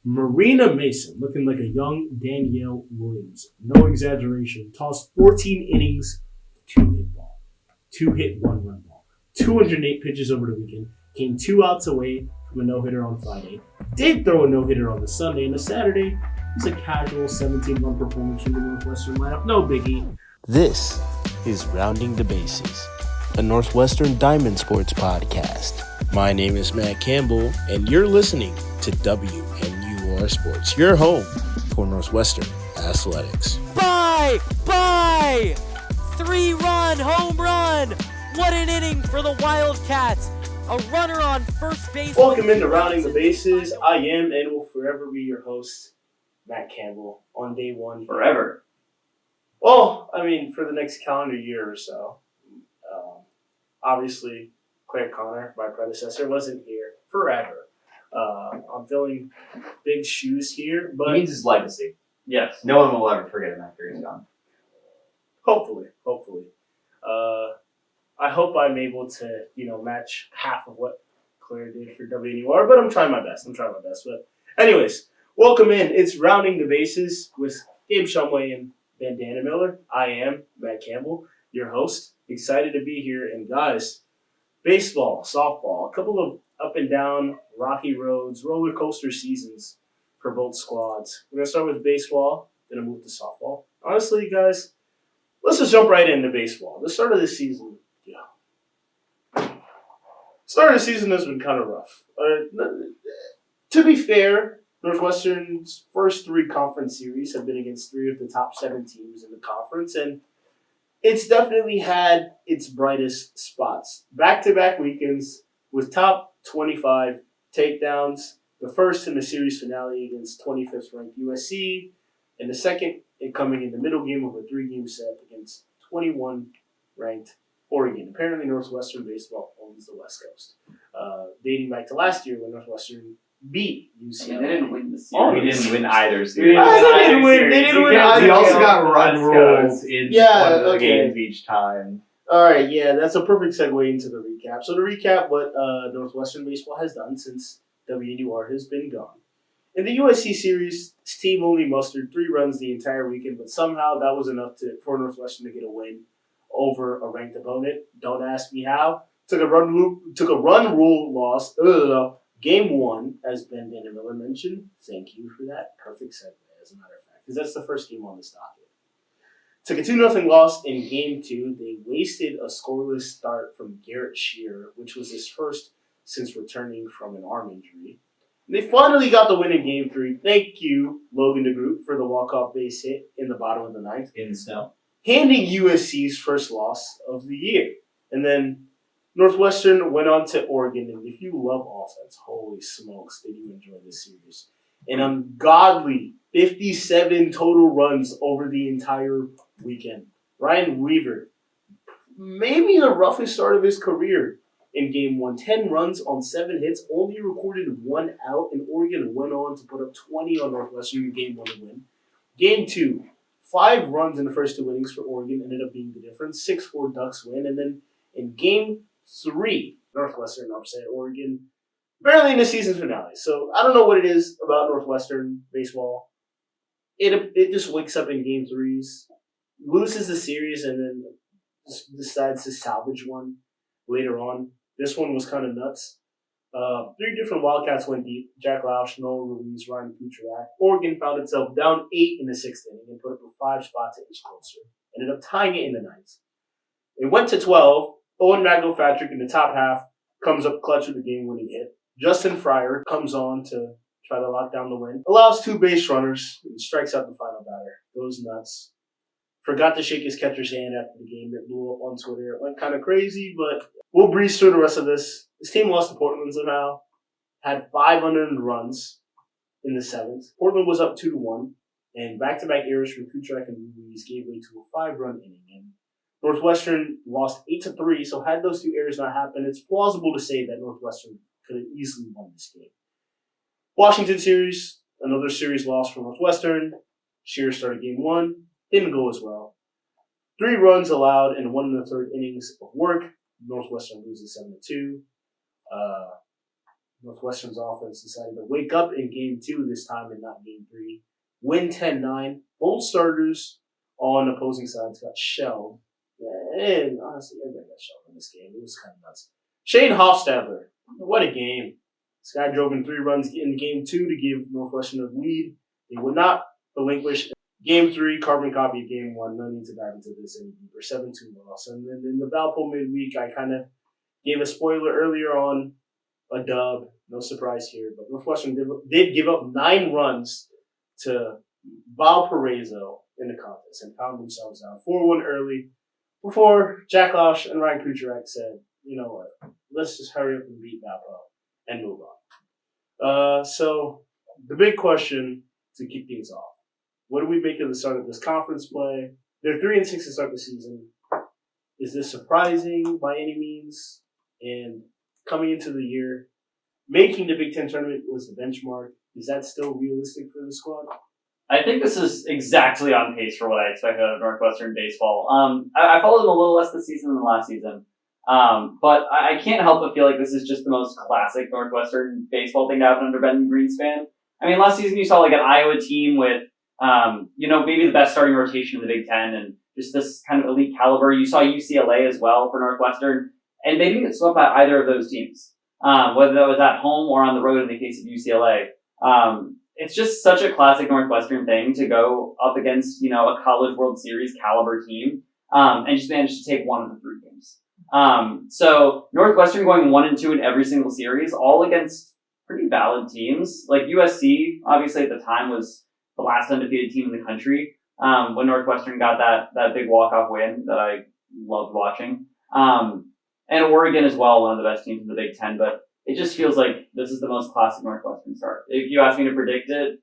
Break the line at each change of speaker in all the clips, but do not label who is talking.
Marina Mason, looking like a young Danielle Williams. No exaggeration. Tossed 14 innings, 2 hit, 1 run ball. 208 pitches over the weekend. Came 2 outs away from a no-hitter on Friday. Did throw a no-hitter on the Sunday, and the Saturday was a casual 17-run performance from the Northwestern lineup. No biggie.
This is Rounding the Bases, a Northwestern Diamond Sports podcast. My name is Matt Campbell, and you're listening to WNUR Sports, your home for Northwestern athletics.
Bye! 3-run home run! What an inning for the Wildcats! A runner on first base.
Welcome into Rounding the Bases. I am and will forever be your host, Matt Campbell, on day one.
Forever.
Well, I mean, for the next calendar year or so. Obviously, Claire Connor, my predecessor, wasn't here forever. I'm filling big shoes here, but
He means his legacy.
yes,
No one will ever forget him after he's gone.
hopefully. I hope I'm able to, match half of what Claire did for WNUR, but I'm trying my best. But anyways, welcome in. It's Rounding the Bases with Gabe, Shumway, and Dannemiller. I am Matt Campbell, your host. Excited to be here. And guys, baseball, softball, a couple of up and down, rocky roads, roller coaster seasons for both squads. We're going to start with baseball, then move to softball. Honestly, guys, let's just jump right into baseball. The start of the season, Start of the season has been kind of rough. To be fair, Northwestern's first 3 conference series have been against 3 of the top 7 teams in the conference, and it's definitely had its brightest spots. Back-to-back weekends with top 25 takedowns, the first in the series finale against 25th ranked USC, and the second coming in the middle game of a 3-game set against 21 ranked Oregon. Apparently, Northwestern baseball owns the West Coast, dating back to last year when Northwestern beat UCLA.
They didn't win the series.
Oh,
We didn't win either series.
They didn't win either.
We also got run
Let's
rules
go.
in
Yeah,
one of the
okay.
games each time.
All right, yeah, that's a perfect segue into the recap. So to recap what Northwestern baseball has done since WNUR has been gone. In the USC series, this team only mustered 3 runs the entire weekend, but somehow that was enough for Northwestern to get a win over a ranked opponent. Don't ask me how. Took a run rule loss. Game 1, as Ben Dannemiller mentioned. Thank you for that. Perfect segue, as a matter of fact, because that's the first game on the docket. Took a 2-0 loss in Game 2. They wasted a scoreless start from Garrett Shearer, which was his first since returning from an arm injury. They finally got the win in Game 3. Thank you, Logan DeGroot, for the walk-off base hit in the bottom of the 9th.
In the snow.
Handing USC's first loss of the year. And then Northwestern went on to Oregon, and if you love offense, holy smokes, did you enjoy this series. An ungodly 57 total runs over the entire weekend. Ryan Weaver, maybe the roughest start of his career in Game 1. 10 runs on 7 hits, only recorded 1 out, and Oregon went on to put up 20 on Northwestern in Game 1 to win. Game 2. 5 runs in the first 2 innings for Oregon ended up being the difference. 6-4 Ducks win. And then in Game 3, Northwestern upset Oregon, barely in the season finale. So I don't know what it is about Northwestern baseball. It just wakes up in Game 3s, loses the series, and then just decides to salvage one later on. This one was kind of nuts. 3 different Wildcats went deep. Jack Lausch, Noah Ruiz, Ryan Kucherak. Oregon found itself down 8 in the 6th inning and put up a 5 spot to inch closer. Ended up tying it in the 9th. It went to 12. Owen McGilpatrick in the top half comes up clutch with a game-winning hit. Justin Fryer comes on to try to lock down the win. Allows 2 base runners and strikes out the final batter. Goes nuts. Forgot to shake his catcher's hand after the game. It blew up on Twitter. It went kind of crazy, but we'll breeze through the rest of this. This team lost to Portland somehow. Had 500 runs in the 7th. Portland was up 2-1. And back-to-back errors from Kucherak and Ruiz gave way to a 5-run inning. And Northwestern lost 8-3, so had those 2 errors not happened, it's plausible to say that Northwestern could have easily won this game. Washington series, another series loss for Northwestern. Shearer started Game 1. Didn't go as well. 3 runs allowed in 1 1/3 innings of work. Northwestern loses 7-2. Northwestern's offense decided to wake up in Game 2 this time and not Game 3. Win 10-9. Both starters on opposing sides got shelled. And honestly, everybody got shelled in this game. It was kind of nuts. Shane Hofstadler, what a game. This guy drove in 3 runs in Game 2 to give Northwestern a lead. They would not relinquish. Game 3, carbon copy of Game 1. No need to dive into this any deeper. 7-2 loss. And then in the Valpo midweek, I kind of gave a spoiler earlier on. A dub. No surprise here. But Northwestern did give up 9 runs to Valparaiso in the contest and found themselves down 4-1 early before Jack Lausch and Ryan Kucherek said, you know what, let's just hurry up and beat Valpo and move on. So the big question to kick things off, what do we make of the start of this conference play? They're 3-6 to start the season. Is this surprising by any means? And coming into the year, making the Big Ten tournament was the benchmark. Is that still realistic for the squad?
I think this is exactly on pace for what I expected out of Northwestern baseball. I followed them a little less this season than last season. But I can't help but feel like this is just the most classic Northwestern baseball thing to happen under Ben Greenspan. I mean, last season you saw like an Iowa team with, maybe the best starting rotation in the Big Ten and just this kind of elite caliber. You saw UCLA as well for Northwestern, and they didn't get swept by either of those teams, whether that was at home or on the road in the case of UCLA. It's just such a classic Northwestern thing to go up against, a College World Series caliber team, and just manage to take one of the 3 games. So Northwestern going 1-2 in every single series, all against pretty valid teams. Like USC, obviously at the time was the last undefeated team in the country. When Northwestern got that big walk-off win that I loved watching. And Oregon as well, one of the best teams in the Big Ten, but it just feels like this is the most classic Northwestern start. If you asked me to predict it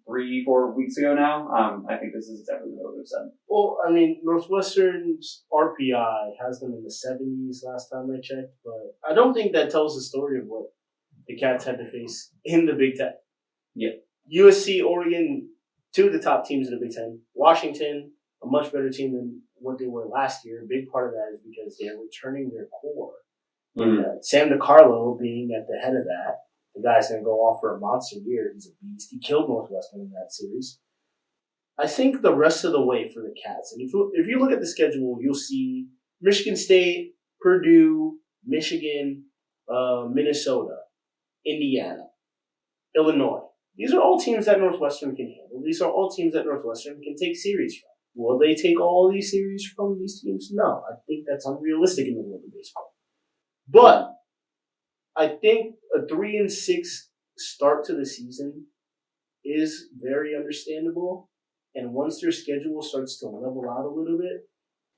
3-4 weeks ago now, I think this is exactly what I would have said.
Well, I mean, Northwestern's RPI has them in the 70s last time I checked, but I don't think that tells the story of what the Cats had to face in the Big Ten.
Yeah.
USC, Oregon, 2 of the top teams in the Big Ten. Washington, a much better team than what they were last year. A big part of that is because they are returning their core. And, Sam DiCarlo being at the head of that, the guy's going to go off for a monster year. He's a beast. He killed Northwestern in that series. I think the rest of the way for the Cats, and if you look at the schedule, you'll see Michigan State, Purdue, Michigan, Minnesota, Indiana, Illinois. These are all teams that Northwestern can handle. These are all teams that Northwestern can take series from. Will they take all these series from these teams? No. I think that's unrealistic in the world of baseball. But I think a 3-6 start to the season is very understandable. And once their schedule starts to level out a little bit,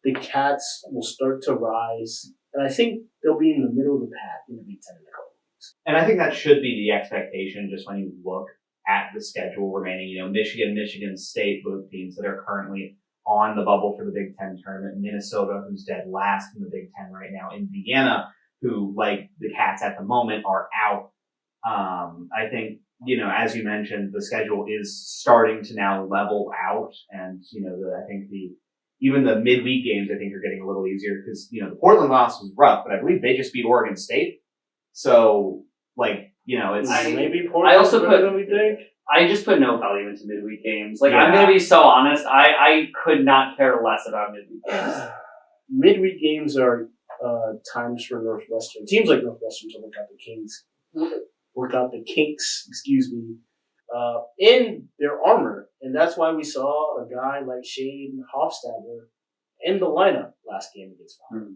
the Cats will start to rise. And I think they'll be in the middle of the pack in the Big Ten in a couple of weeks.
And I think that should be the expectation just when you look at the schedule remaining. Michigan State, both teams that are currently on the bubble for the Big Ten tournament. Minnesota, who's dead last in the Big Ten right now. Indiana, who, like the Cats at the moment, are out. I think, as you mentioned, the schedule is starting to now level out. And, I think even the midweek games, I think, are getting a little easier because, the Portland loss was rough, but I believe they just beat Oregon State. So, it's...
Maybe Portland's better than we think.
I just put no value into midweek games. I'm going to be so honest. I could not care less about midweek games.
Midweek games are times for Northwestern. Teams like Northwestern to work out the kinks, in their armor. And that's why we saw a guy like Shane Hofstadler in the lineup last game against Valpo.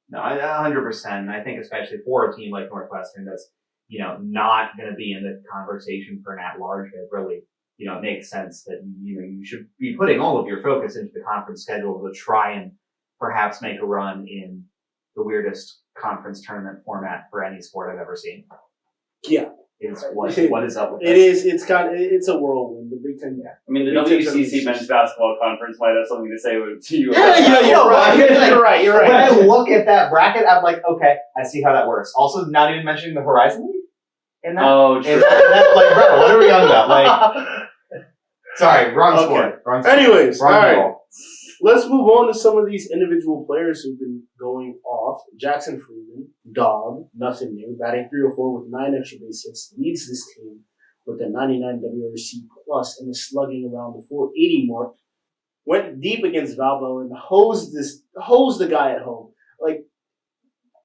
No, 100%. I think especially for a team like Northwestern that's, not going to be in the conversation for an at-large bid, really, it makes sense that, you should be putting all of your focus into the conference schedule to try and perhaps make a run in the weirdest conference tournament format for any sport I've ever seen.
Yeah.
What is up with
it?
this?
It's a whirlwind. The Big Ten,
I mean, the WCC men's basketball conference might have something to say to you.
You're right.
When I look at that bracket, I'm like, okay, I see how that works. Also, not even mentioning the Horizon League. And
true.
Bro, what are we on about? Sorry, wrong sport.
Anyways,
wrong
all right.
goal.
let's move on to some of these individual players who've been going off. Jackson Freeman, dog, nothing new, batting 304 with 9 extra base hits, leads this team with a 99 WRC plus and is slugging around the 480 mark. Went deep against Valbo and hosed the guy at home. Like,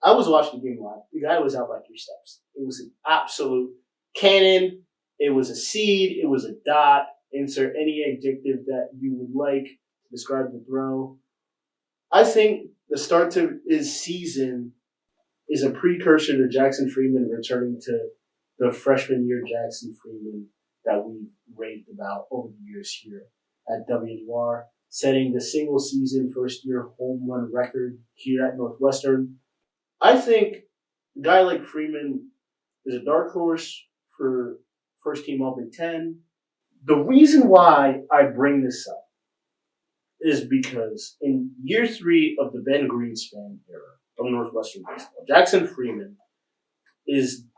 I was watching the game live. The guy was out by 3 steps. It was an absolute cannon. It was a seed. It was a dot. Insert any adjective that you would like to describe the throw. I think the start to his season is a precursor to Jackson Freeman returning to the freshman year Jackson Freeman that we raved about over the years here at WNUR, setting the single season first year home run record here at Northwestern. I think a guy like Freeman is a dark horse for first team All Big Ten. The reason why I bring this up is because in year 3 of the Ben Greenspan era of Northwestern baseball, Jackson Freeman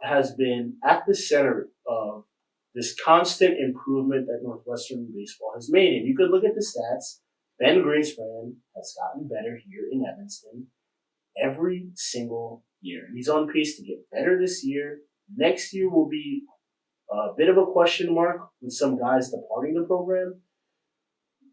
has been at the center of this constant improvement that Northwestern baseball has made. And you could look at the stats. Ben Greenspan has gotten better here in Evanston every single year. He's on pace to get better this year. Next year will be a bit of a question mark with some guys departing the program.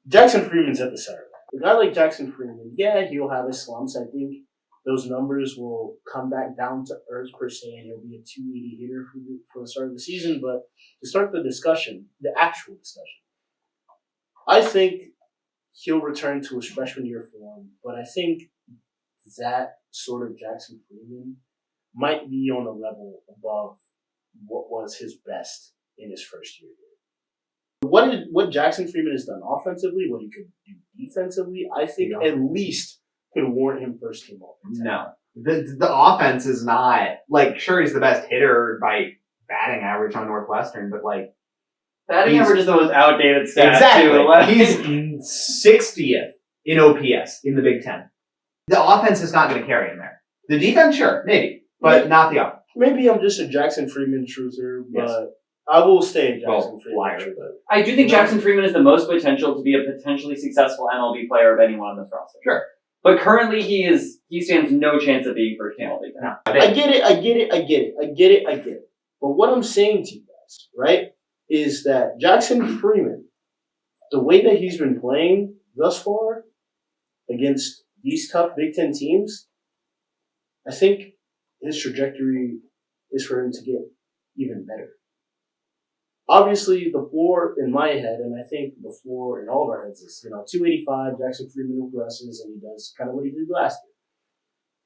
Jackson Freeman's at the center. A guy like Jackson Freeman, yeah, he'll have his slumps. I think those numbers will come back down to earth per se, and he'll be a 280 hitter for the start of the season. But to start the discussion, the actual discussion, I think he'll return to his freshman year form. But I think that sort of Jackson Freeman might be on a level above what was his best in his first year. What Jackson Freeman has done offensively, what he could do defensively, I think at least could warrant him first team all.
No. The offense is not, like, sure, he's the best hitter by batting average on Northwestern, but, like,
batting average is the most outdated stat,
exactly.
too. Like,
He's 60th in OPS in the Big Ten. The offense is not going to carry him there. The defense, sure, maybe, but not the offense.
Maybe I'm just a Jackson Freeman truther, but I will stay a Jackson Freeman
liar.
truther.
I do think Jackson Freeman has the most potential to be a potentially successful MLB player of anyone on this roster.
Sure.
But currently he stands no chance of being first team MLB.
No.
I get it. But what I'm saying to you guys, right, is that Jackson Freeman, the way that he's been playing thus far against these tough Big Ten teams, I think his trajectory is for him to get even better. Obviously, the floor in my head, and I think the floor in all of our heads is, 285, Jackson Freeman progresses, and he does kind of what he did last year.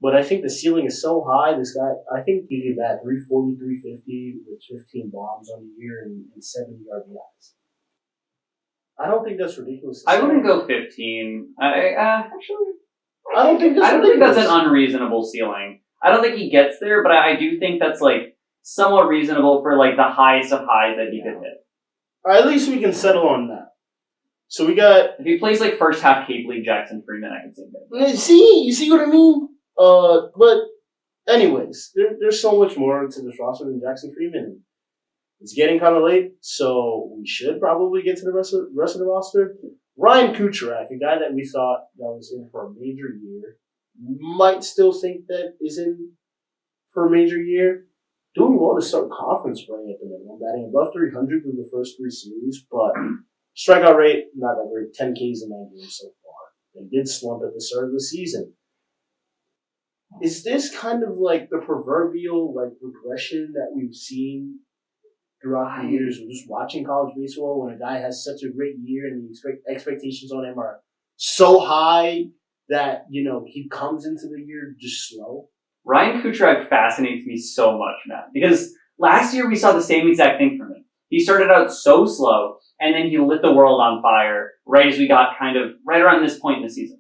But I think the ceiling is so high, this guy, I think he could bat 340, 350 with 15 bombs on the year and 70 RBIs. I don't think that's ridiculous.
I wouldn't go 15. I
don't think
that's an unreasonable ceiling. I don't think he gets there, but I do think that's like somewhat reasonable for like the highest of highs that he could hit.
At least we can settle on that. So we got.
If he plays like first half Cape League Jackson Freeman, I can see that.
You see what I mean? But anyways, there's so much more to this roster than Jackson Freeman. It's getting kind of late, so we should probably get to the rest of the roster. Ryan Kucherov, a guy that we thought that was in for a major year, might still think that is in for a major year. Doing well to start conference play at the minimum, batting above 300 through the first 3 series, but strikeout rate, not that great, 10 Ks in 9 games so far. They did slump at the start of the season. Is this kind of like the proverbial regression that we've seen throughout the years of just watching college baseball when a guy has such a great year and the expectations on him are so high that, he comes into the year just slow?
Ryan Kucherov fascinates me so much, Matt, because last year we saw the same exact thing from him. He started out so slow, and then he lit the world on fire right as we got kind of right around this point in the season.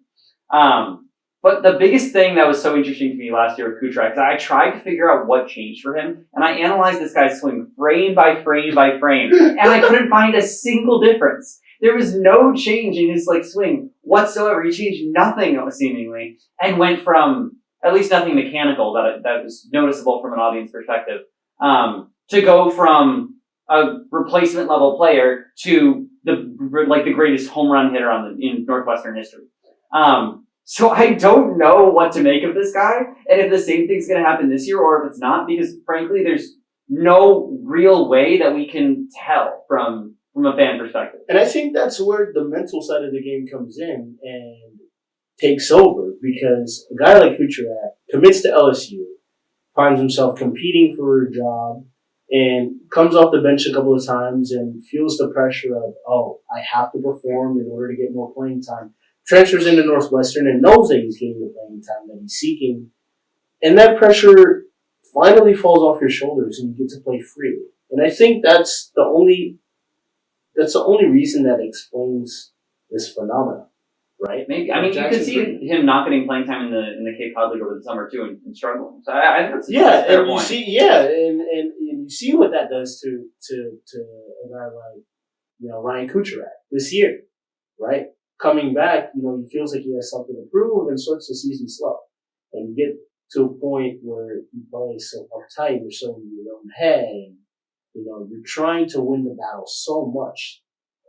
But the biggest thing that was so interesting to me last year with Kucherov is I tried to figure out what changed for him, and I analyzed this guy's swing frame by frame by frame, and I couldn't find a single difference. There was no change in his swing whatsoever. He changed nothing seemingly, and went from at least nothing mechanical that was noticeable from an audience perspective, to go from a replacement level player to the greatest home run hitter in Northwestern history. So I don't know what to make of this guy, and if the same thing's going to happen this year, or if it's not, because frankly, there's no real way that we can tell from a fan perspective.
And I think that's where the mental side of the game comes in and takes over, because a guy like Kucherov commits to LSU, finds himself competing for a job, and comes off the bench a couple of times and feels the pressure of, oh, I have to perform in order to get more playing time. Transfers into Northwestern and knows that he's getting the playing time that he's seeking. And that pressure finally falls off your shoulders and you get to play freely. And I think that's the only reason that explains this phenomenon, right?
Maybe. I mean, you could see him not getting playing time in the Cape Cod League over the summer too, and struggling. So I think that's a fair point.
And you see what that does to a guy like Ryan Kucherov this year, right? Coming back, he feels like he has something to prove and starts the season slow, and you get to a point where you play so uptight, you're so in your own head, and you're trying to win the battle so much,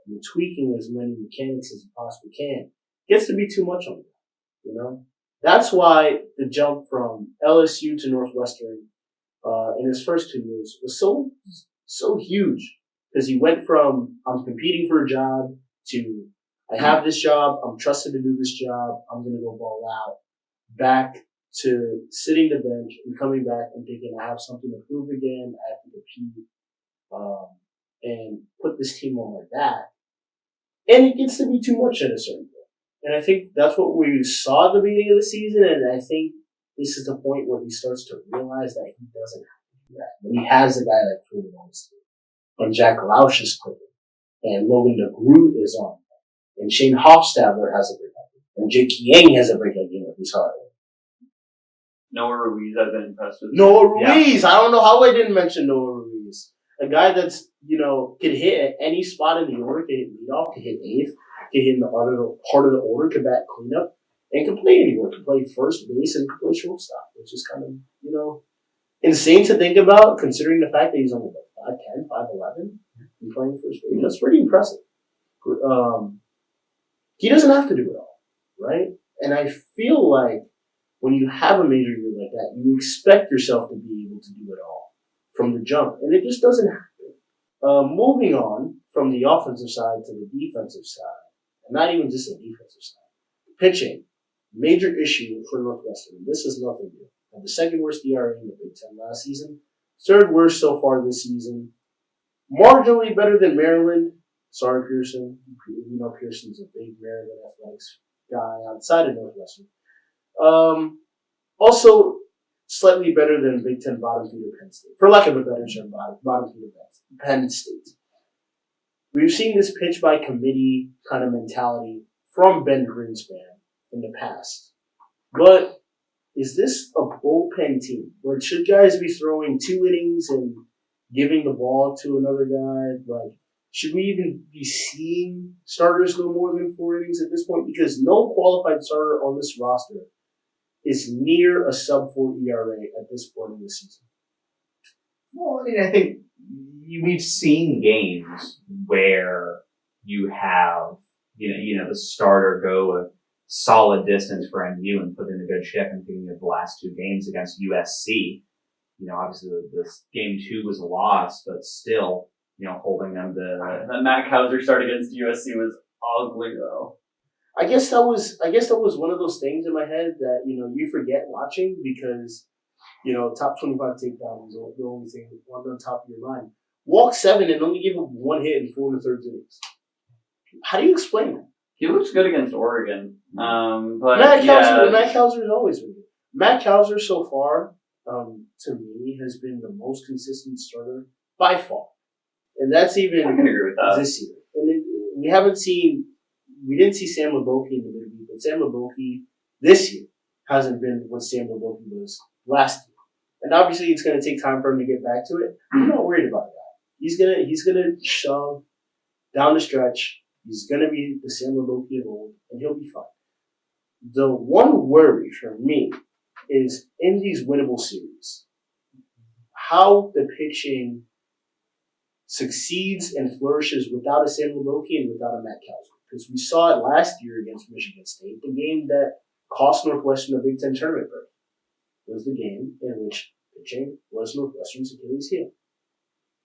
you're tweaking as many mechanics as you possibly can. It gets to be too much on you. That's why the jump from LSU to Northwestern in his first 2 years was so huge, because he went from I'm competing for a job to I have this job, I'm trusted to do this job, I'm going to go ball out, back to sitting the bench and coming back and thinking I have something to prove again, I have to compete, and put this team on my back. And it gets to be too much at a certain point. And I think that's what we saw at the beginning of the season, and I think this is the point where he starts to realize that he doesn't have to do that. When he has a guy like Freeman on his team, and Jack Lausch is clicking, and Logan DeGroot is on, and Shane Hofstadler has a breakout game, and Jake Yang has a breakout game if we saw it.
Noah Ruiz, I've been impressed with.
Noah Ruiz! Yeah. I don't know how I didn't mention Noah Ruiz. A guy that's, could hit at any spot in the order, could hit leadoff, could hit eighth, could hit in the part of the order, could bat cleanup, and could play anywhere. Could play first base and could play shortstop, which is kind of, insane to think about, considering the fact that he's only 5'10", 5'11", and playing first base. That's pretty impressive. He doesn't have to do it all, right? And I feel like when you have a major year like that, you expect yourself to be able to do it all from the jump, and it just doesn't happen. Moving on from the offensive side to the defensive side, and not even just the defensive side, pitching, major issue for Northwestern. This is nothing new. Had the second worst ERA in the Big Ten last season, third worst so far this season, marginally better than Maryland. Sorry, Pearson. Pearson's a big Maryland athletics guy outside of Northwestern. Also, slightly better than Big Ten bottom feeder Penn State. For lack of a better term, bottom feeder Penn State. We've seen this pitch by committee kind of mentality from Ben Greenspan in the past. But is this a bullpen team? Where should guys be throwing 2 innings and giving the ball to another guy? Should we even be seeing starters go more than 4 innings at this point? Because no qualified starter on this roster is near a sub-4 ERA at this point in the season.
Well, I think we've seen games where you have, the starter go a solid distance for MU and put in a good shift. And thinking of the last 2 games against USC, obviously this game 2 was a loss, but still, holding them to
that Matt Kauser start against USC was ugly though.
I guess that was one of those things in my head that, you forget watching because, top 25 takedown is the only thing on the top of your mind. Walk 7 and only give him 1 hit in 4 1/3 innings. How do you explain that?
He looks good against Oregon. But
Matt Kauser has always been good. Matt Kauser so far, to me, has been the most consistent starter by far. And that's even
I can agree with that.
This year. And we didn't see Sam Leboke in the midweek, but Sam Leboke this year hasn't been what Sam Leboke was last year. And obviously it's going to take time for him to get back to it. I'm not worried about that. He's gonna shove down the stretch. He's going to be the Sam Leboke of old, and he'll be fine. The one worry for me is in these winnable series, how the pitching succeeds and flourishes without a Sam Leboke and without a Matt Causey. Because we saw it last year against Michigan State. The game that cost Northwestern a Big Ten tournament berth was the game in which pitching was Northwestern's Achilles heel.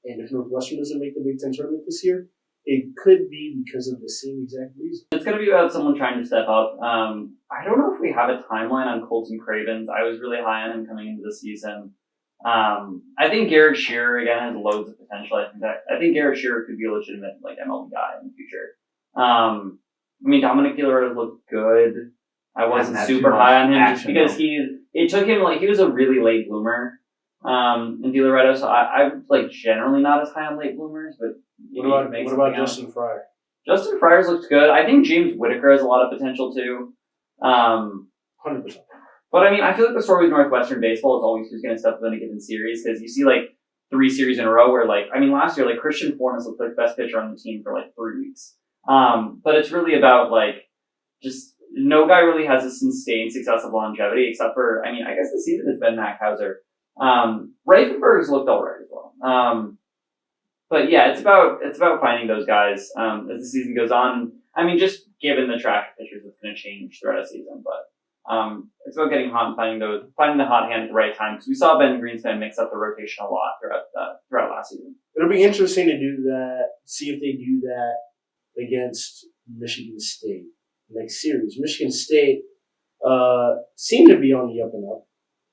And if Northwestern doesn't make the Big Ten tournament this year, it could be because of the same exact reason.
It's going to be about someone trying to step up. I don't know if we have a timeline on Colton Cravens. I was really high on him coming into the season. I think Garrett Shearer, again, has loads of potential. I think Garrett Shearer could be a legitimate MLB guy in the future. Dominic DeLoretto looked good. I wasn't super high on him just because it took him, he was a really late bloomer, in DeLoretto, so I'm generally not as high on late bloomers, but
what about Justin Fryer?
Justin Fryer's looked good. I think James Whitaker has a lot of potential too.
100%.
But I feel like the story with Northwestern baseball is always who's going to step up in a given series, because you see 3 series in a row where last year Christian Fornes looked like the best pitcher on the team for 3 weeks. But it's really about just no guy really has a sustained success of longevity except for, I guess the season has been Matt Hauser. Reifenberg's looked alright as well. But yeah, it's about finding those guys, as the season goes on. Just given the track of pitchers, it's going to change throughout a season, but it's about getting hot and finding the hot hand at the right time. Because we saw Ben Greenspan mix up the rotation a lot throughout last season.
It'll be interesting to do that. See if they do that against Michigan State next series. Michigan State seemed to be on the up and up.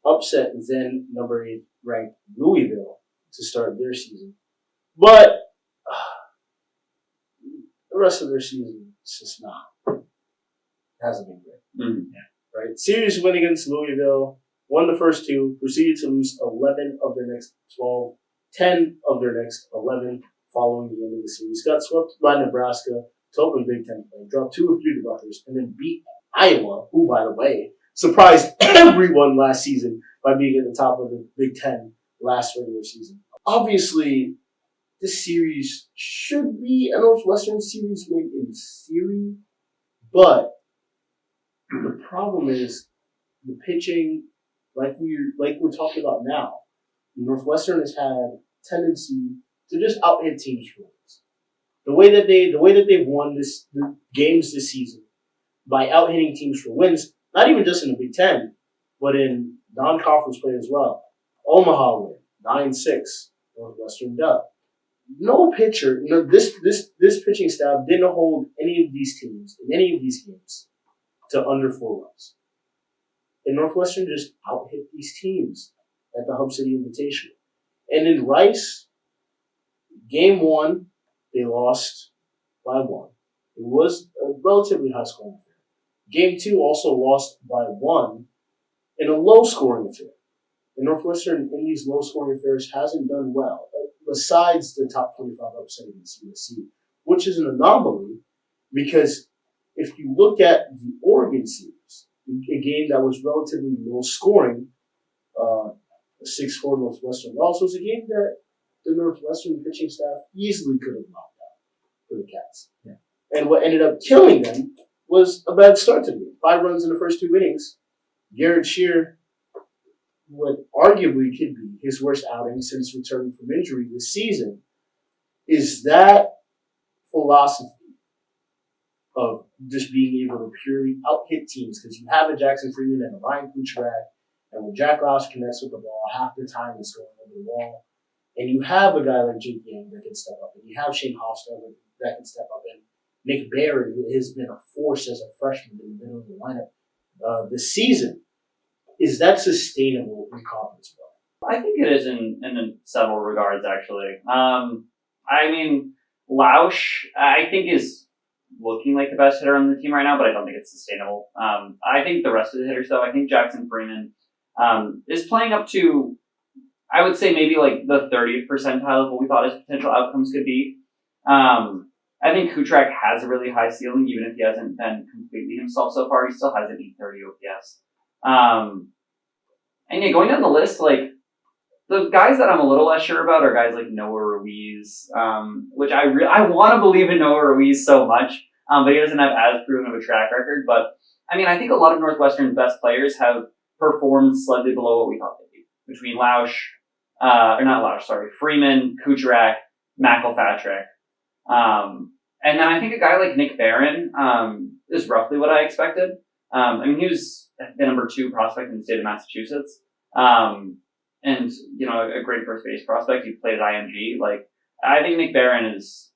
Upset then number 8 ranked Louisville to start their season, but the rest of their season is just not. Hasn't been great.
Mm-hmm.
Yeah. Right? Series win against Louisville, won the first 2, proceeded to lose 11 of their next 12, 10 of their next 11 following the end of the series. Got swept by Nebraska to open Big Ten play, dropped 2 of 3 to Rutgers, and then beat Iowa, who, by the way, surprised everyone last season by being at the top of the Big Ten last regular season. Obviously, this series should be a Northwestern series win in theory, but the problem is the pitching, like we're talking about now. Northwestern has had a tendency to just out-hit teams for wins. The way that they've won the games this season by out-hitting teams for wins, not even just in the Big Ten, but in non-conference play as well. Omaha win, 9-6, Northwestern dub. No pitcher, this pitching staff didn't hold any of these teams in any of these games to under 4 runs. And Northwestern just out-hit these teams at the Hub City Invitational. And in Rice, game 1, they lost by 1. It was a relatively high-scoring affair. Game 2 also lost by 1 in a low-scoring affair. And Northwestern, in these low-scoring affairs, hasn't done well, besides the top 25 upset against USC, which is an anomaly because if you look at the Oregon series, a game that was relatively low-scoring, a 6-4 Northwestern loss, was a game that the Northwestern pitching staff easily could have knocked out for the Cats. Yeah. And what ended up killing them was a bad start to the game. 5 runs in the first 2 innings. Garrett Shearer, what arguably could be his worst outing since returning from injury this season, is that philosophy of just being able to purely out-hit teams, because you have a Jackson Freeman and a Ryan Kucherak, and when Jack Lausch connects with the ball, half the time it's going over the wall. And you have a guy like Jake Yang that can step up, and you have Shane Hofstra that can step up, and Nick Barry, who has been a force as a freshman in the middle of the lineup this season. Is that sustainable in conference play?
I think it is in several regards, actually. Lausch, I think, is looking like the best hitter on the team right now, but I don't think it's sustainable. I think the rest of the hitters, though, I think Jackson Freeman is playing up to, I would say, maybe the 30th percentile of what we thought his potential outcomes could be. I think Kucherak has a really high ceiling, even if he hasn't been completely himself so far. He still has an 830 OPS. And yeah, going down the list, the guys that I'm a little less sure about are guys like Noah Ruiz, which I want to believe in Noah Ruiz so much, but he doesn't have as proven of a track record. But I think a lot of Northwestern's best players have performed slightly below what we thought they'd be. Between Freeman, Kucherak, McElpatrick. And then I think a guy like Nick Barron is roughly what I expected. I mean, he was the number 2 prospect in the state of Massachusetts. And, you know, a great first base prospect. He played at IMG. Like, I think Nick Barron is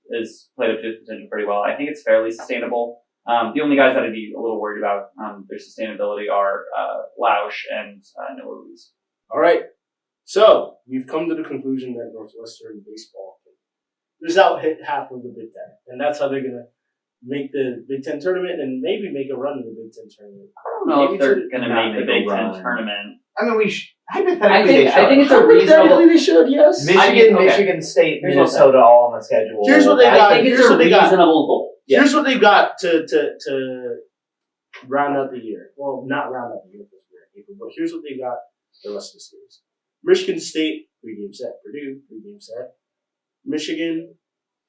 played up to his potential pretty well. I think it's fairly sustainable. The only guys that I'd be a little worried about their sustainability are Lausch and Noah Ruiz.
All right. So we've come to the conclusion that Northwestern baseball is out hit half of the Big Ten, and that's how they're gonna make the Big Ten tournament and maybe make a run in the Big Ten tournament.
I don't know
Maybe
if they're
to
going to
not
make the
make a
Big Ten
run.
tournament.
I mean, hypothetically,
I think it's a reasonable.
Hypothetically, they should. Yes.
Michigan,
okay.
Michigan State,
Here's what
Minnesota, all on the schedule.
Here's what they got.
I think it's
Here's
a
what they got.
reasonable goal.
Here's what they've got to round out the year. Well, not round out the year because we're in April, but here's what they got the rest of the series. Michigan State, 3-game set. Purdue, 3-game set. Michigan,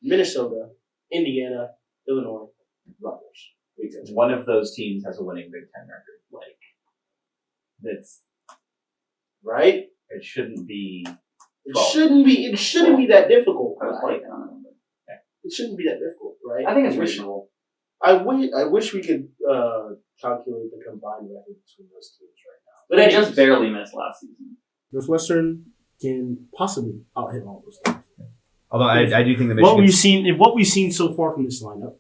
Minnesota, Indiana, Illinois, Rutgers. Big Ten.
One of those teams has a winning Big Ten record. Like, that's
Right?
it shouldn't be.
It
12.
shouldn't be that difficult.
I was
Right?
like, I don't know.
It shouldn't be that difficult, right?
I think it's reasonable.
I wish we could calculate the combined record between those teams right now.
But they just barely missed last season.
Northwestern can possibly out-hit all those teams.
Although I do think the
What
Michigan
we've seen so far from this lineup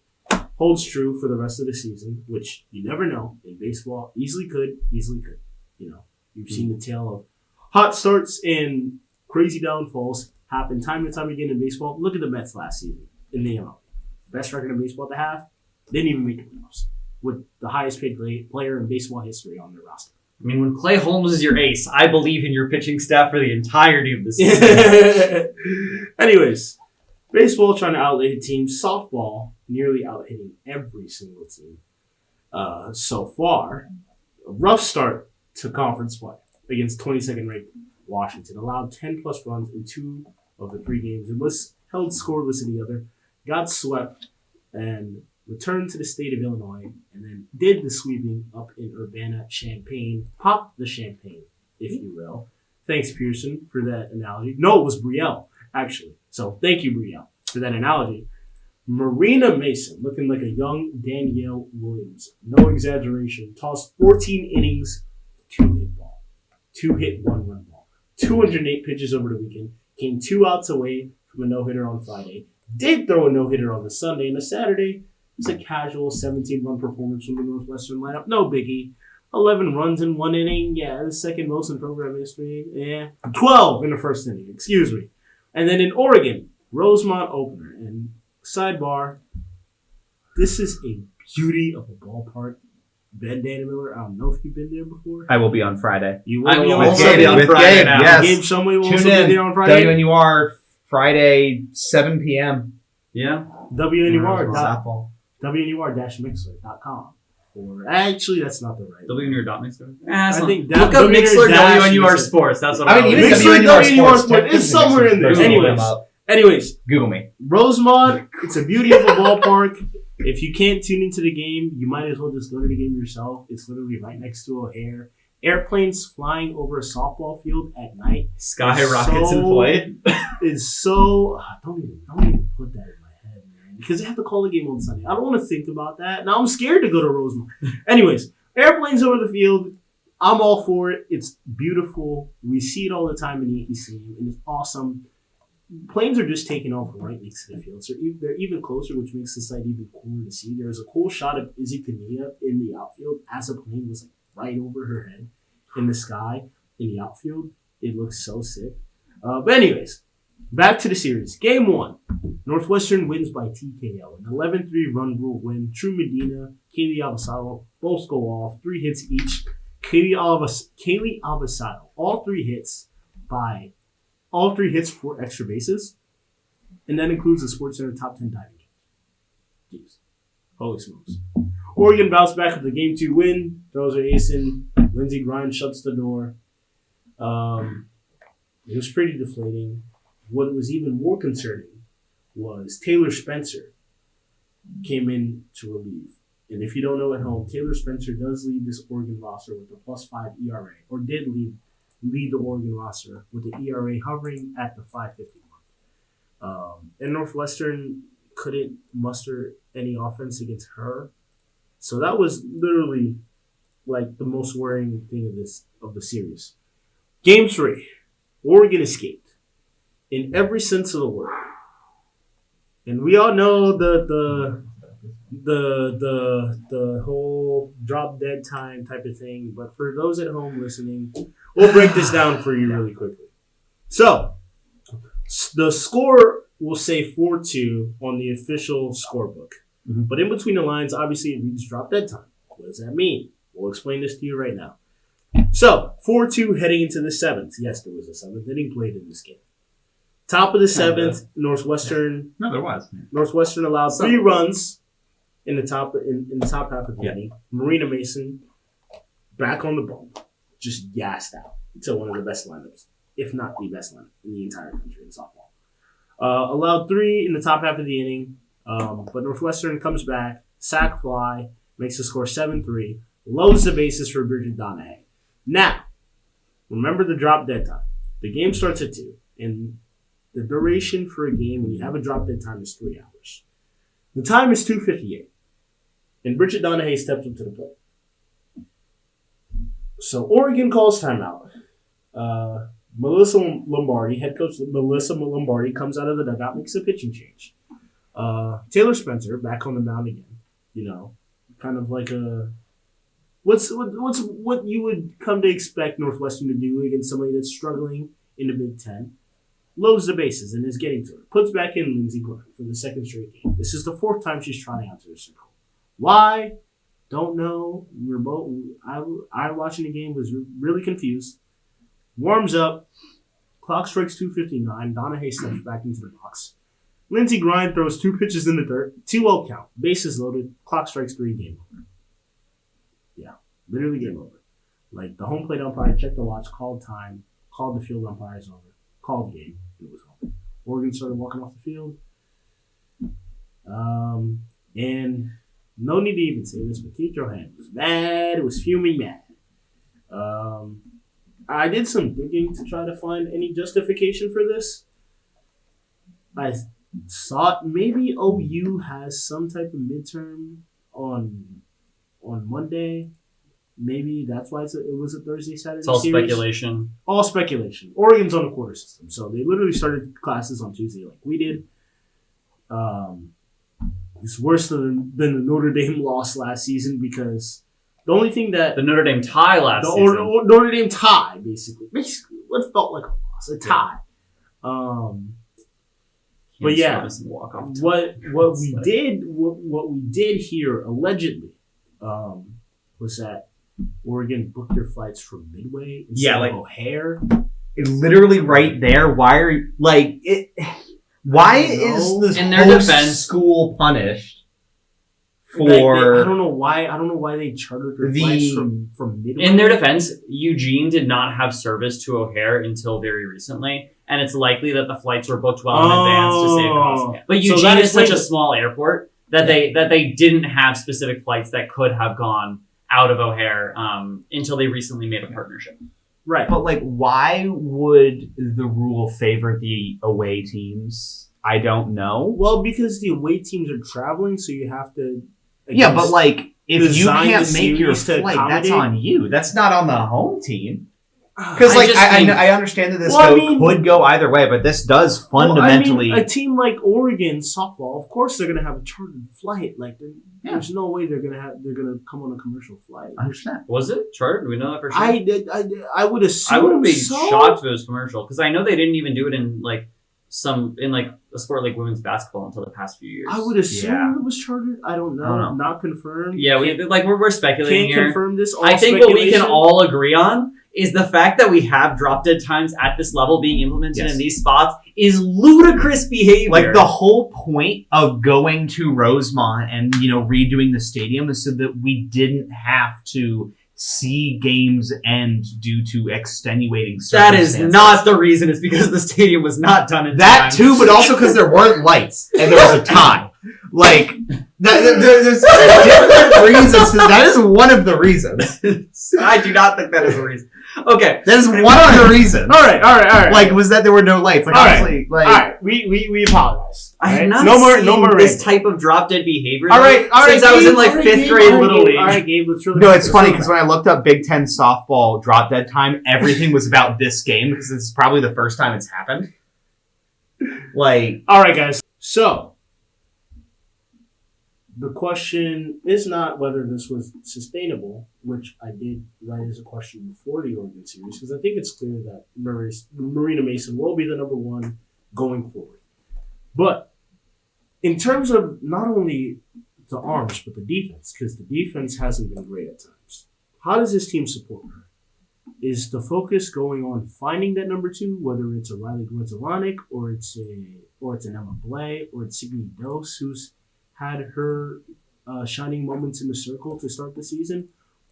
holds true for the rest of the season, which you never know in baseball. Easily could. You know, you've seen the tale of hot starts and crazy downfalls happen time and time again in baseball. Look at the Mets last season in the MLB. Best record in baseball to have. Didn't even make the playoffs with the highest paid player in baseball history on their roster.
I mean, when Clay Holmes is your ace, I believe in your pitching staff for the entirety of the season.
Anyways, baseball trying to out-hit teams. Softball nearly out-hitting every single team so far. A rough start to conference play against 22nd ranked Washington. Allowed 10-plus runs in 2 of the 3 games and was held scoreless in the other. Got swept and returned to the state of Illinois and then did the sweeping up in Urbana-Champaign. Popped the champagne, if you will. Thanks, Pearson, for that analogy. No, it was Brielle, actually. So thank you, Brielle, for that analogy. Marina Mason, looking like a young Danielle Williams. No exaggeration. Tossed 14 innings, 2-hit ball. 2-hit, 1-run ball. 208 pitches over the weekend. Came 2 outs away from a no-hitter on Friday. Did throw a no-hitter on the Sunday and the Saturday. It's a casual 17-run performance from the Northwestern lineup. No biggie. 11 runs in 1 inning. Yeah, the second most in program history. Yeah. 12 in the first inning. Excuse me. And then in Oregon, Rosemont opener. And sidebar, this is a beauty of a ballpark. Ben Dannemiller, I don't know if you've been there before.
I will be on Friday.
You
I
will be
will
on
also
Friday.
be on
with
Friday
Gabe,
now.
yes.
Gabe Shumway will
Tune
also
in.
be there on Friday.
WNUR Friday 7 p.m.
Yeah.
Softball.
WNUR-Mixler.com. Or actually, that's not the right.
WNUR.Mixler.
I think
look up Mixler
WNUR
WNUR Sports. That's what
I mean, even
Mixler
WNUR
WNUR
Sports.
Sports is somewhere in there.
Google
Anyways.
them up.
Anyways,
Google me.
Rosemont, it's a beauty of a ballpark. If you can't tune into the game, you might as well just go to the game yourself. It's literally right next to O'Hare. Airplanes flying over a softball field at night
Sky rockets in flight.
is so. Don't even put that in my head, man. Because they have to call the game on Sunday. I don't want to think about that. Now I'm scared to go to Rosemont. Anyways, airplanes over the field. I'm all for it. It's beautiful. We see it all the time in Yankee Stadium, and it's awesome. Planes are just taking off right next to the field, so they're even closer, which makes the site even cooler to see. There's a cool shot of Izzy Pineda in the outfield as a plane was like right over her head in the sky in the outfield. It looks so sick. But anyways, back to the series. Game 1, Northwestern wins by TKO, an 11-3 run rule win. True Medina, Kaylee Avasado both go off, 3 hits each. Kaylee Avasado, all 3 hits for extra bases, and that includes the SportsCenter top 10 diving game. Jeez. Holy smokes. Oregon bounced back with the Game 2 win. Throws her ace in. Lindsey Grimes shuts the door. It was pretty deflating. What was even more concerning was Taylor Spencer came in to relieve. And if you don't know at home, Taylor Spencer does lead this Oregon roster with a +5 ERA, or did lead the Oregon roster with the ERA hovering at the 550 mark. And Northwestern couldn't muster any offense against her. So that was literally like the most worrying thing of the series. Game 3, Oregon escaped in every sense of the word, and we all know the whole drop dead time type of thing. But for those at home listening, we'll break this down for you really quickly. So the score will say 4-2 on the official scorebook.
Mhm.
But in between the lines, obviously, it reads drop dead time. What does that mean? We'll explain this to you right now. So, 4-2 heading into the 7th. Yes, there was a 7th inning played in this game. Top of the 7th, Northwestern
No, there was.
Northwestern allowed 3 runs in the top half of the inning. Marina Mason back on the bump, just gassed out to one of the best lineups, if not the best lineup in the entire country in softball. Allowed 3 in the top half of the inning. But Northwestern comes back, sack fly, makes the score 7-3, loads the bases for Bridget Donahue. Now, remember the drop dead time. The game starts at 2, and the duration for a game when you have a drop dead time is 3 hours. The time is 2:58, and Bridget Donahue steps up to the plate. So Oregon calls timeout. Melissa Lombardi, head coach Melissa Lombardi, comes out of the dugout, makes a pitching change. Taylor Spencer back on the mound again. You know, kind of like a what you would come to expect Northwestern to do against somebody that's struggling in the Big Ten. Loads the bases and is getting to it. Puts back in Lindsey Grimes for the 2nd straight game. This is the 4th time she's trying out to the circle. Why? Don't know. We're both. I watching the game was really confused. Warms up. Clock strikes 2:59. Donahue steps back into the box. Lindsey Grimes throws 2 pitches in the dirt, 2-0 count, bases loaded, clock strikes 3, game over. Yeah, literally game over. Like, the home plate umpire checked the watch, called time, called the field umpires over, called the game, and it was over. Oregon started walking off the field. And no need to even say this, but Keith Johan was mad, it was fuming mad. I did some digging to try to find any justification for this. I thought maybe OU has some type of midterm on Monday. Maybe that's why it was a Thursday, Saturday
It's all
series.
speculation.
All speculation. Oregon's on a quarter system, so they literally started classes on Tuesday like we did. It's worse than the Notre Dame loss last season because the only thing that
The Notre Dame tie last season.
Notre Dame tie, basically what felt like a loss, a tie. But yeah, what we did here allegedly was that Oregon booked their flights from Midway instead of O'Hare.
It's literally right there. Why are you, like it? Why is this
In their
host
defense-
school punished
I don't know why they chartered their flights from Midway.
In their defense, Eugene did not have service to O'Hare until very recently, and it's likely that the flights were booked well in advance to save costs. But
So
Eugene
that
is such a
explains it.
small airport that they didn't have specific flights that could have gone out of O'Hare until they recently made a partnership.
Right.
But like, why would the rule favor the away teams? I don't know.
Well, because the away teams are traveling, so you have to.
Yeah, but like, if you
design
can't
the
make your
series to
flight, that's
accommodate-
on you. That's not on the home team. Because
I
like,
just
I
think-
know- I understand that this
Well, I mean-
could go either way, but this does fundamentally.
Well, I mean, a team like Oregon softball, of course, they're gonna have a chartered flight. Like, there's no way they're gonna come on a commercial flight.
I understand.
Was it chartered? Do we know that for sure?
I would assume.
I would be
so.
shocked if it was commercial because I know they didn't even do it in a sport like women's basketball until the past few years.
I would assume
Yeah.
it was chartered. I don't know.
I don't know.
Not confirmed.
Yeah, we're speculating
Can't
here.
confirm this. All
I think what we can
speculation.
all agree on is the fact that we have drop dead times at this level being implemented
Yes.
in these spots is ludicrous behavior.
Like, the whole point of going to Rosemont and, redoing the stadium is so that we didn't have to see games end due to extenuating
that is
circumstances.
not the reason. It's because the stadium was not done in
That
time.
too, but also because there weren't lights and there was a tie. Like, there's different reasons. That is one of the reasons.
I do not think that is a reason. Okay.
That is one of the reasons.
All right.
Like, was that there were no lights. Like,
All right.
honestly, like...
All right, we apologize.
I have
right?
not
no
seen
more
this
rating.
type of drop dead behavior
All right,
since I was in like
Gabe,
fifth grade Little League.
All right, Gabe, let's really
No, it's funny because when I looked up Big Ten softball drop dead time, everything was about this game because this is probably the first time it's happened. Like,
all right, guys. So the question is not whether this was sustainable, which I did write as a question before the Oregon series, because I think it's clear that Marina Mason will be the number one going forward. But in terms of not only the arms, but the defense, because the defense hasn't been great at times. How does this team support her? Is the focus going on finding that number two, whether it's a Riley Grudzielanek or it's an Emma Blay or it's Signe Dose, who's had her shining moments in the circle to start the season,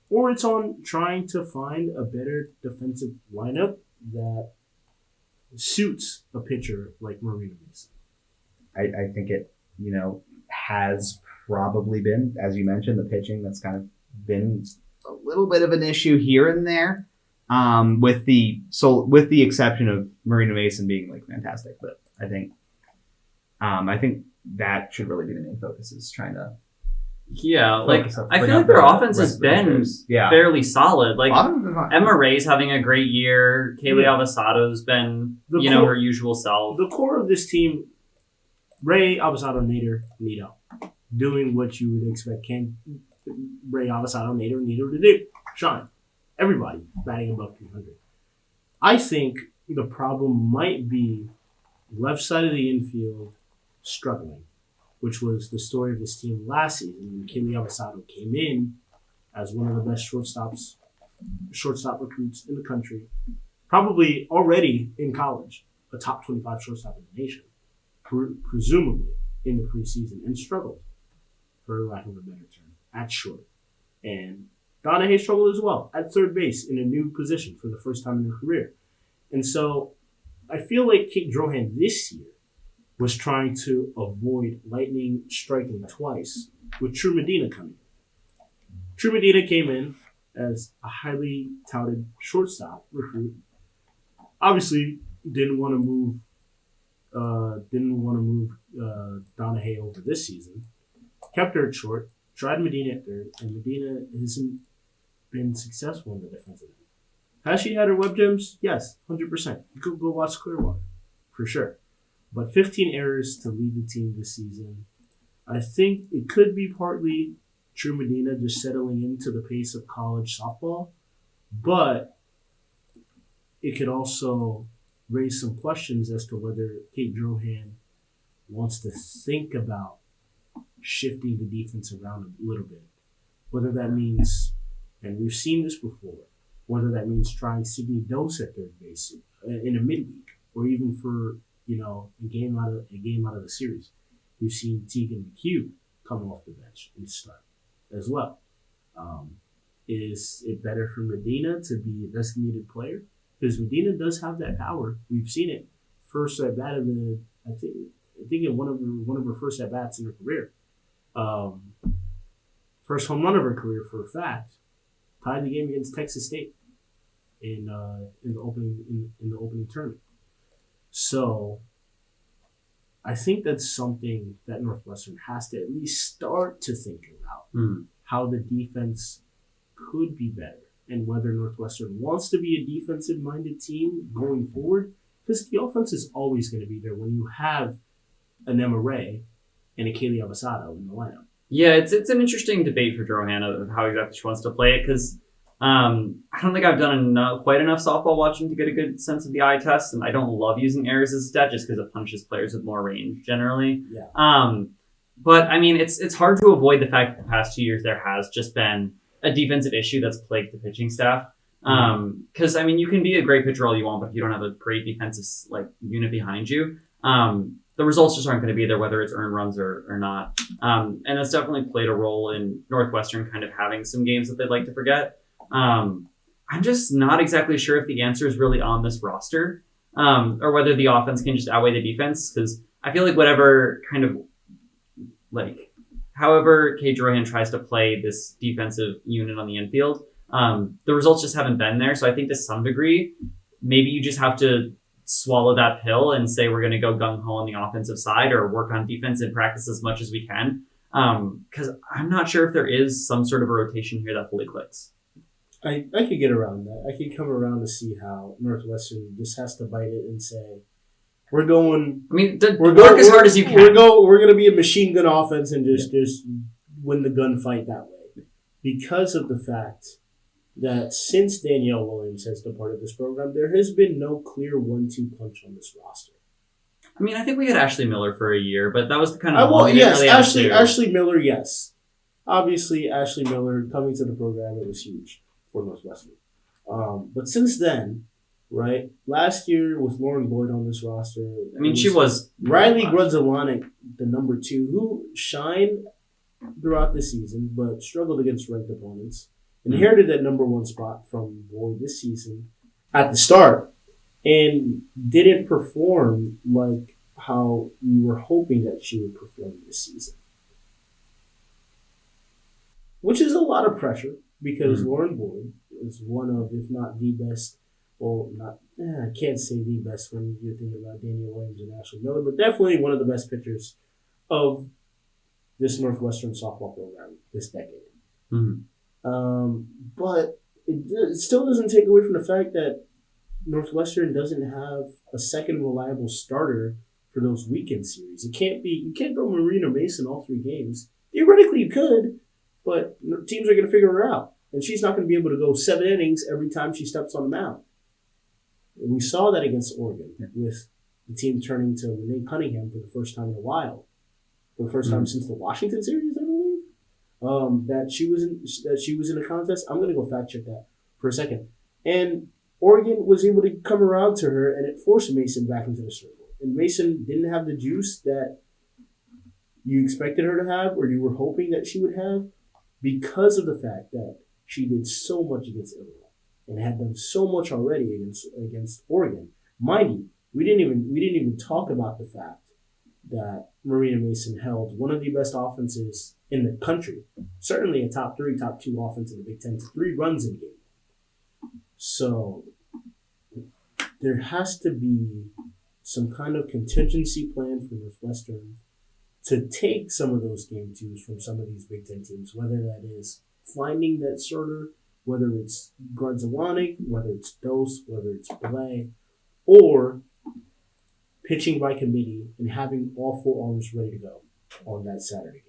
or it's on trying to find a better defensive lineup that suits a pitcher like Marina Mason?
I think it, has probably been, as you mentioned, the pitching that's kind of been a little bit of an issue here and there. With the exception of Marina Mason being like fantastic, but I think that should really be the main focus, is trying to.
Yeah, like
Focus up,
I
bring
feel
up
like their
the
offense has
rest of the
been
players. Yeah.
fairly solid. Like
Bottom is fine.
Emma Ray's having a great year. Kaylee Avasado's been,
The
her usual self.
The core of this team, Ray, Avasado, Nader, Nito, doing what you would expect Ray, Avasado, Nader, Nito to do. Shine. Everybody batting above 300. I think the problem might be left side of the infield struggling, which was the story of this team last season when Kaylee Avasado came in as one of the best shortstop recruits in the country, probably already in college, a top 25 shortstop in the nation, presumably in the preseason, and struggled, for lack of a better term, at short. And Donna Hay struggled as well at third base in a new position for the first time in her career. And so I feel like Kate Drohan this year was trying to avoid lightning striking twice with True Medina coming in. True Medina came in as a highly touted shortstop recruit. Obviously, didn't want to move Donna Hay over this season. Kept her at short. Tried Medina at third, and Medina hasn't been successful in the defensive end. Has she had her web gems? Yes, 100%. Go watch Clearwater, for sure. But 15 errors to lead the team this season. I think it could be partly True Medina just settling into the pace of college softball, but it could also raise some questions as to whether Kate Drohan wants to think about shifting the defense around a little bit. Whether that means, and we've seen this before, whether that means trying Signe Dose at third base in a midweek, or even for a game out of the series. We've seen Tegan McHugh come off the bench and start as well. Is it better for Medina to be a designated player? Because Medina does have that power. We've seen it. First at bat I think in one of her first at bats in her career. First home run of her career, for a fact, tied the game against Texas State in the opening tournament. So I think that's something that Northwestern has to at least start to think about, how the defense could be better, and whether Northwestern wants to be a defensive-minded team going forward, because the offense is always going to be there when you have an Emma Ray and a Kaylee Avasado in the lineup.
Yeah, it's an interesting debate for Drohan of how exactly she wants to play it, because I don't think I've done quite enough softball watching to get a good sense of the eye test, and I don't love using errors as a stat just because it punishes players with more range generally.
Yeah.
But I mean, it's hard to avoid the fact that the past 2 years there has just been a defensive issue that's plagued the pitching staff. Because I mean, you can be a great pitcher all you want, but if you don't have a great defensive unit behind you, the results just aren't going to be there, whether it's earned runs or not. And that's definitely played a role in Northwestern kind of having some games that they'd like to forget. I'm just not exactly sure if the answer is really on this roster, or whether the offense can just outweigh the defense, because I feel like whatever kind of like, however Kate Drohan tries to play this defensive unit on the infield, the results just haven't been there. So I think to some degree, maybe you just have to swallow that pill and say we're going to go gung-ho on the offensive side or work on defense and practice as much as we can. Because I'm not sure if there is some sort of a rotation here that fully clicks.
I could get around that. I could come around to see how Northwestern just has to bite it and say, we're going.
I mean, work as hard as you can.
We're going to be a machine gun offense and just win the gunfight that way. Because of the fact that since Danielle Williams has departed this program, there has been no clear 1-2 punch on this roster.
I mean, I think we had Ashley Miller for a year, but that was the kind of
yes, Ashley Miller, yes. Obviously, Ashley Miller coming to the program, it was huge for Northwestern. But since then, right, last year with Lauren Boyd on this roster,
I mean, she was
Riley Grudzelanek, the number 2, who shined throughout the season, but struggled against ranked opponents. Inherited that number 1 spot from Boyd this season at the start and didn't perform like how you were hoping that she would perform this season. Which is a lot of pressure because Lauren Boyd is one of, if not the best, I can't say the best when you're thinking about Danielle Williams and Ashley Miller, but definitely one of the best pitchers of this Northwestern softball program this decade.
Mm-hmm.
But it still doesn't take away from the fact that Northwestern doesn't have a second reliable starter for those weekend series. You can't throw Marina Mason all 3 games. Theoretically, you could, but teams are going to figure her out. And she's not going to be able to go 7 innings every time she steps on the mound. And we saw that against Oregon with the team turning to Renee Cunningham for the first time in a while. For the first time since the Washington series, I believe. That she was in a contest. I'm going to go fact check that for a second. And Oregon was able to come around to her, and it forced Mason back into the circle. And Mason didn't have the juice that you expected her to have, or you were hoping that she would have, because of the fact that she did so much against Illinois and had done so much already against Oregon. Mind you, we didn't even talk about the fact that Marina Mason held one of the best offenses in the country, certainly a top 3, top 2 offense in the Big Ten, to 3 runs in game. So there has to be some kind of contingency plan for Northwestern to take some of those game 2s from some of these Big Ten teams, whether that is finding that starter, whether it's Grudzelanek, whether it's Dose, whether it's Blay, or pitching by committee and having all 4 arms ready to go on that Saturday game.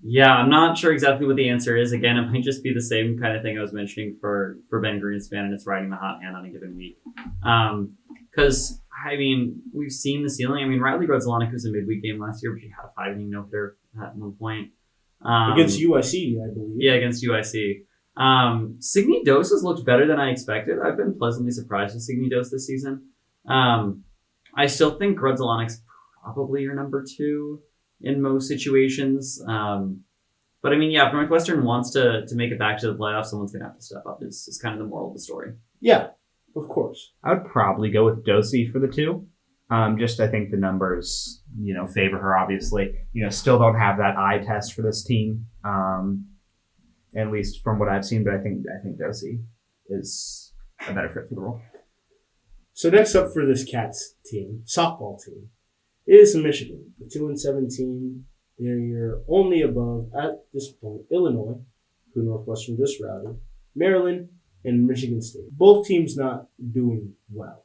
Yeah, I'm not sure exactly what the answer is. Again, it might just be the same kind of thing I was mentioning for Ben Greenspan, and it's riding the hot hand on a given week. Because, I mean, we've seen the ceiling. I mean, Riley Grudzelanek was a midweek game last year, but she had a 5-inning no-hitter at one point.
Against UIC, I believe.
Yeah, against UIC. Signy Dose has looked better than I expected. I've been pleasantly surprised with Signy Dose this season. I still think Grudzelanek's probably your number 2 in most situations. But I mean, yeah, if Northwestern wants to make it back to the playoffs, someone's going to have to step up is kind of the moral of the story.
Yeah, of course.
I would probably go with Dosey for the 2. Just I think the numbers, favor her, obviously. Still don't have that eye test for this team, at least from what I've seen, but I think Dosey is a better fit for the role.
So next up for this Cats team, softball team, is Michigan. The 2-7 team. They're only above, at this point, Illinois, who Northwestern just routed, Maryland, and Michigan State. Both teams not doing well.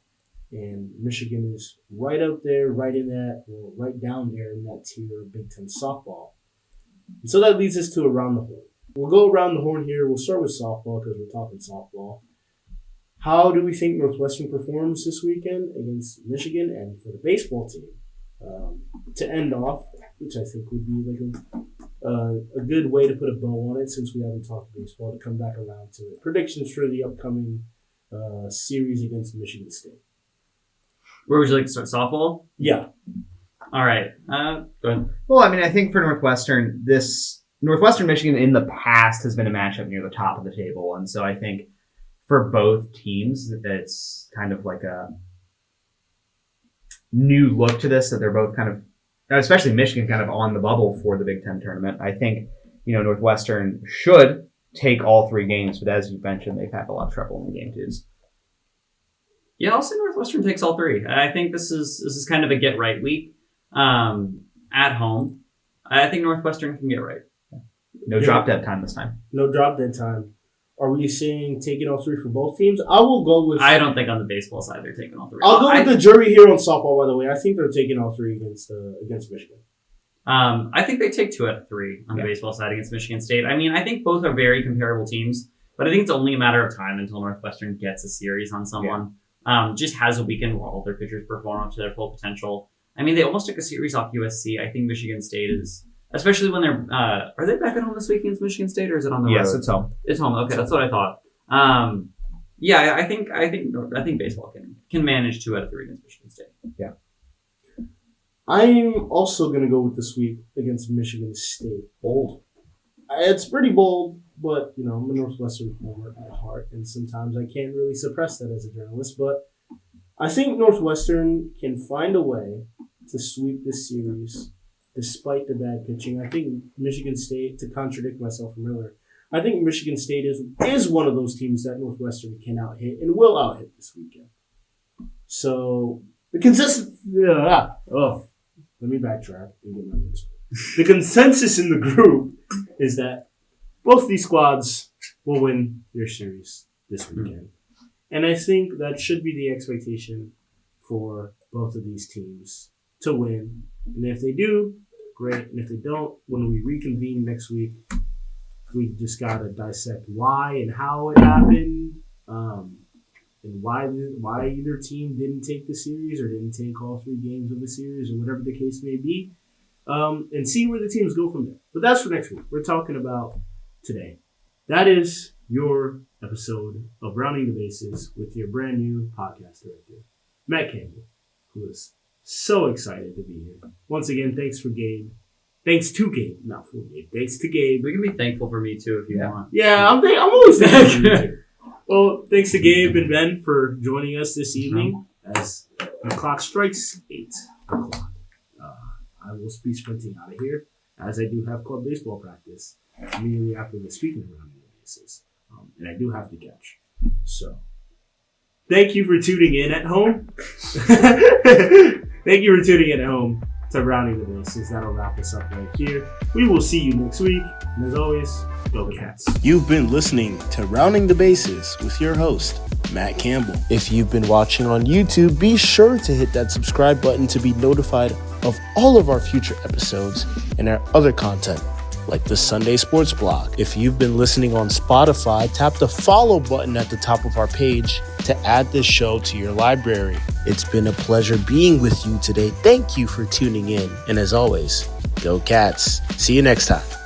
And Michigan is right up there, right down there in that tier of Big Ten softball. And so that leads us to around the horn. We'll go around the horn here. We'll start with softball because we're talking softball. How do we think Northwestern performs this weekend against Michigan? And for the baseball team, to end off, which I think would be like a good way to put a bow on it since we haven't talked baseball, to come back around to it. Predictions for the upcoming series against Michigan State.
Where would you like to start? Softball?
Yeah.
All right. Go ahead.
Well, I mean, I think for Northwestern, Michigan in the past has been a matchup near the top of the table. And so I think for both teams, it's kind of like a new look to this, that they're both kind of especially Michigan kind of on the bubble for the Big Ten tournament. I think, Northwestern should take all 3 games, but as you mentioned, they've had a lot of trouble in the game twos.
Yeah, I'll say Northwestern takes all 3. I think this is kind of a get right week at home. I think Northwestern can get right.
No drop dead time this time.
No drop dead time. Are we saying taking all 3 for both teams? I will go with.
I don't think on the baseball side they're taking all 3.
I'll go with the jury here on softball. By the way, I think they're taking all 3 against Michigan.
I think they take 2 out of 3 on the baseball side against Michigan State. I mean, I think both are very comparable teams, but I think it's only a matter of time until Northwestern gets a series on someone. Just has a weekend where all their pitchers perform up to their full potential. I mean, they almost took a series off USC. I think Michigan State is, especially when they're, are they back at home this week against Michigan State, or is it on the road?
Yes, it's home.
It's home. Okay, that's what I thought. I think baseball can manage 2 out of 3 against Michigan State.
Yeah.
I'm also going to go with the sweep against Michigan State. Bold. It's pretty bold, but, I'm a Northwestern homer at heart, and sometimes I can't really suppress that as a journalist. But I think Northwestern can find a way to sweep this series despite the bad pitching. I think Michigan State, to contradict myself from earlier, I think Michigan State is one of those teams that Northwestern can out-hit and will out-hit this weekend. So the consensus... let me backtrack and get my words. The consensus in the group is that both these squads will win their series this weekend. And I think that should be the expectation for both of these teams to win. And if they do, great. And if they don't, when we reconvene next week, we just got to dissect why and how it happened, and why either team didn't take the series or didn't take all 3 games of the series or whatever the case may be, and see where the teams go from there. But that's for next week. We're talking about today. That is your episode of Rounding the Bases with your brand new podcast director, Matt Campbell, who is so excited to be here. Once again, thanks to Gabe. Thanks to Gabe.
We can be thankful for me too if you want.
Yeah, I'm always thankful for you too. Well, thanks to Gabe and Ben for joining us this evening as the clock strikes 8 o'clock. I will be sprinting out of here as I do have club baseball practice immediately after the speaking around the bases. And I do have to catch. So, thank you for tuning in at home. Thank you for tuning in at home to Rounding the Bases. That'll wrap us up right here. We will see you next week. And as always, go Cats.
You've been listening to Rounding the Bases with your host, Matt Campbell. If you've been watching on YouTube, be sure to hit that subscribe button to be notified of all of our future episodes and our other content, like the Sunday Sports Blog. If you've been listening on Spotify, tap the follow button at the top of our page to add this show to your library. It's been a pleasure being with you today. Thank you for tuning in. And as always, go Cats. See you next time.